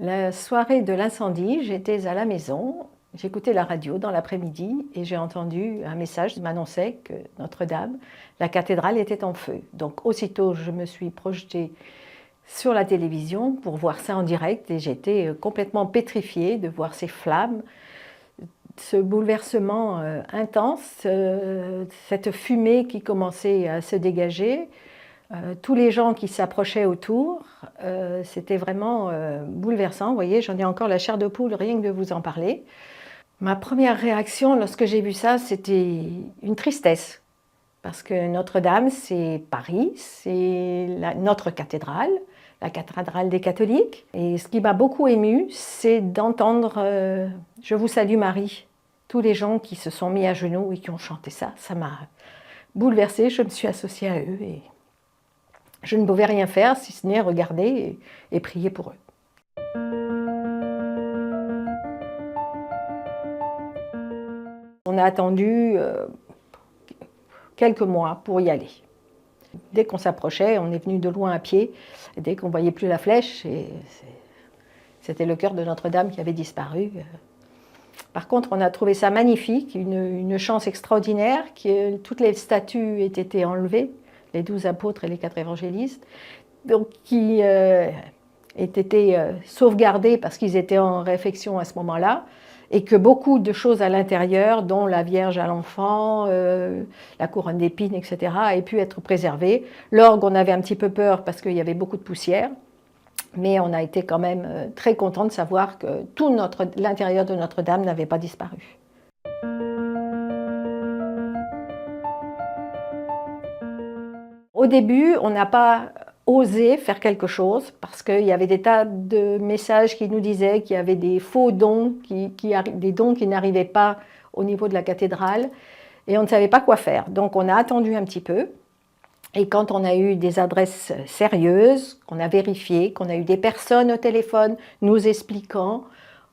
La soirée de l'incendie, j'étais à la maison, j'écoutais la radio dans l'après-midi et j'ai entendu un message qui m'annonçait que Notre-Dame, la cathédrale, était en feu. Donc aussitôt, je me suis projetée sur la télévision pour voir ça en direct et j'étais complètement pétrifiée de voir ces flammes, ce bouleversement intense, cette fumée qui commençait à se dégager. Tous les gens qui s'approchaient autour, c'était vraiment bouleversant. Vous voyez, j'en ai encore la chair de poule, rien que de vous en parler. Ma première réaction lorsque j'ai vu ça, c'était une tristesse. Parce que Notre-Dame, c'est Paris, c'est notre cathédrale, la cathédrale des catholiques. Et ce qui m'a beaucoup émue, c'est d'entendre « Je vous salue Marie ». Tous les gens qui se sont mis à genoux et qui ont chanté ça, ça m'a bouleversée. Je me suis associée à eux et je ne pouvais rien faire si ce n'est regarder et prier pour eux. On a attendu quelques mois pour y aller. Dès qu'on s'approchait, on est venu de loin à pied, et dès qu'on ne voyait plus la flèche, c'était le cœur de Notre-Dame qui avait disparu. Par contre, on a trouvé ça magnifique, une chance extraordinaire, que toutes les statues aient été enlevées, les 12 apôtres et les 4 évangélistes, donc qui aient été sauvegardés parce qu'ils étaient en réfection à ce moment-là, et que beaucoup de choses à l'intérieur, dont la Vierge à l'enfant, la couronne d'épines, etc., aient pu être préservées. L'orgue, on avait un petit peu peur parce qu'il y avait beaucoup de poussière, mais on a été quand même très contents de savoir que tout l'intérieur de Notre-Dame n'avait pas disparu. Au début, on n'a pas osé faire quelque chose parce qu'il y avait des tas de messages qui nous disaient qu'il y avait des faux dons, des dons qui n'arrivaient pas au niveau de la cathédrale et on ne savait pas quoi faire. Donc on a attendu un petit peu et quand on a eu des adresses sérieuses, qu'on a vérifiées, qu'on a eu des personnes au téléphone nous expliquant,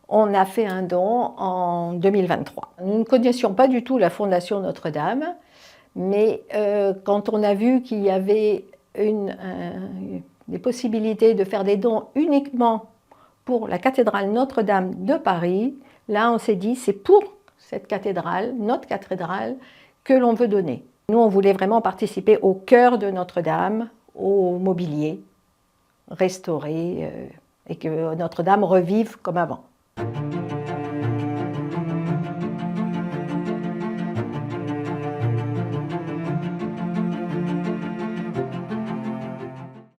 on a fait un don en 2023. Nous ne connaissions pas du tout la Fondation Notre-Dame. Mais quand on a vu qu'il y avait des possibilités de faire des dons uniquement pour la cathédrale Notre-Dame de Paris, là on s'est dit c'est pour cette cathédrale, notre cathédrale, que l'on veut donner. Nous on voulait vraiment participer au cœur de Notre-Dame, au mobilier, restaurer et que Notre-Dame revive comme avant.